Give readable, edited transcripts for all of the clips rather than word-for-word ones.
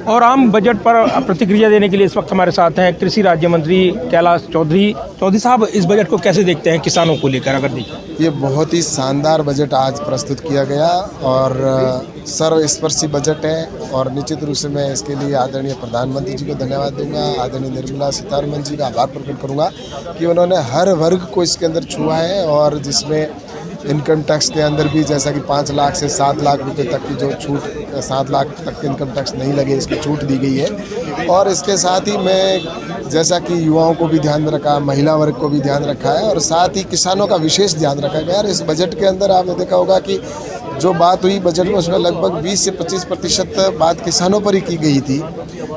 और आम बजट पर प्रतिक्रिया देने के लिए इस वक्त हमारे साथ हैं कृषि राज्य मंत्री कैलाश चौधरी। चौधरी साहब, इस बजट को कैसे देखते हैं किसानों को लेकर? अगर देखिए, ये बहुत ही शानदार बजट आज प्रस्तुत किया गया और सर्वस्पर्शी बजट है और निश्चित रूप से मैं इसके लिए आदरणीय प्रधानमंत्री जी को धन्यवाद दूंगा, आदरणीय निर्मला सीतारमण जी का आभार प्रकट करूंगा कि उन्होंने हर वर्ग को इसके अंदर छुआ है और जिसमें इनकम टैक्स के अंदर भी जैसा कि 5 लाख से 7 लाख रुपए तक की जो छूट, 7 लाख तक इनकम टैक्स नहीं लगे इसकी छूट दी गई है। और इसके साथ ही मैं जैसा कि युवाओं को भी ध्यान में रखा, महिला वर्ग को भी ध्यान रखा है और साथ ही किसानों का विशेष ध्यान रखा गया। और इस बजट के अंदर आपने देखा होगा कि जो बात हुई बजट में उसमें लगभग 20 से 25% बात किसानों पर ही की गई थी,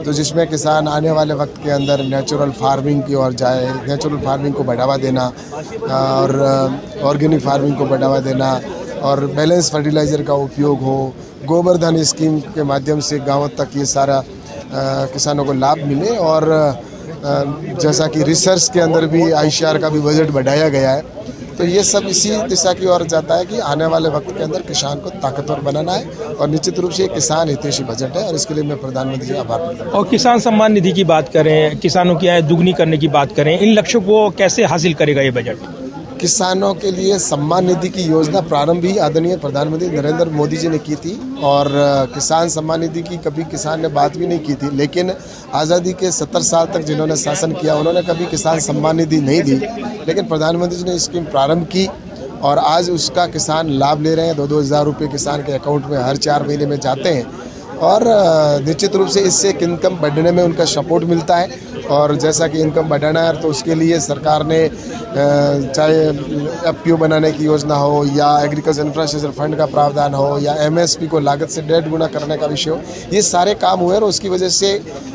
तो जिसमें किसान आने वाले वक्त के अंदर नेचुरल फार्मिंग की ओर जाए, नेचुरल फार्मिंग को बढ़ावा देना और ऑर्गेनिक फार्मिंग को बढ़ावा देना और बैलेंस फर्टिलाइज़र का उपयोग हो, गोबरधन स्कीम के माध्यम से गाँव तक ये सारा किसानों को लाभ मिले। और जैसा कि रिसर्च के अंदर भी ICAR का भी बजट बढ़ाया गया है, तो ये सब इसी दिशा की ओर जाता है कि आने वाले वक्त के अंदर किसान को ताकतवर बनाना है और निश्चित रूप से किसान हितैषी बजट है और इसके लिए मैं प्रधानमंत्री जी का आभार प्रकट करता हूं। और किसान सम्मान निधि की बात करें, किसानों की आय दुगनी करने की बात करें, इन लक्ष्यों को कैसे हासिल करेगा ये बजट? किसानों के लिए सम्मान निधि की योजना प्रारंभ ही आदरणीय प्रधानमंत्री नरेंद्र मोदी जी ने की थी और किसान सम्मान निधि की कभी किसान ने बात भी नहीं की थी, लेकिन आज़ादी के 70 साल तक जिन्होंने शासन किया उन्होंने कभी किसान सम्मान निधि नहीं दी, लेकिन प्रधानमंत्री जी ने स्कीम प्रारंभ की और आज उसका किसान लाभ ले रहे हैं। 2-2 हज़ार रुपये किसान के अकाउंट में हर 4 महीने में जाते हैं और निश्चित रूप से इससे इनकम बढ़ने में उनका सपोर्ट मिलता है। और जैसा कि इनकम बढ़ाना है तो उसके लिए सरकार ने चाहे FPO बनाने की योजना हो या एग्रीकल्चर इंफ्रास्ट्रक्चर फंड का प्रावधान हो या MSP को लागत से 1.5 गुना करने का विषय हो, ये सारे काम हुए और उसकी वजह से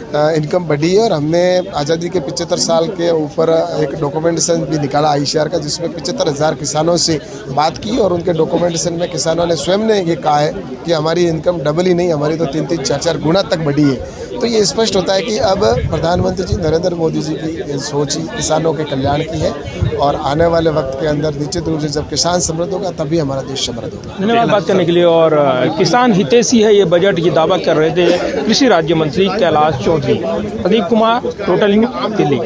इनकम बढ़ी है। और हमने आज़ादी के 75 साल के ऊपर एक डॉक्यूमेंटेशन भी निकाला ICAR का, जिसमें 75,000 किसानों से बात की और उनके डॉक्यूमेंटेशन में किसानों ने स्वयं ने ये कहा है कि हमारी इनकम डबल ही नहीं, हमारी तो 3-3, 4-4 गुना तक बढ़ी है। तो ये स्पष्ट होता है कि अब प्रधानमंत्री जी नरेंद्र मोदी जी की सोच ही किसानों के कल्याण की है और आने वाले वक्त के अंदर निश्चित रूप से जब किसान समृद्ध होगा तभी हमारा देश समृद्ध होगा। धन्यवाद बात करने के लिए। और किसान हितैषी है ये बजट, ये दावा कर रहे थे कृषि राज्य मंत्री कैलाश चौधरी। Pradeep Kumar, Total News, Delhi.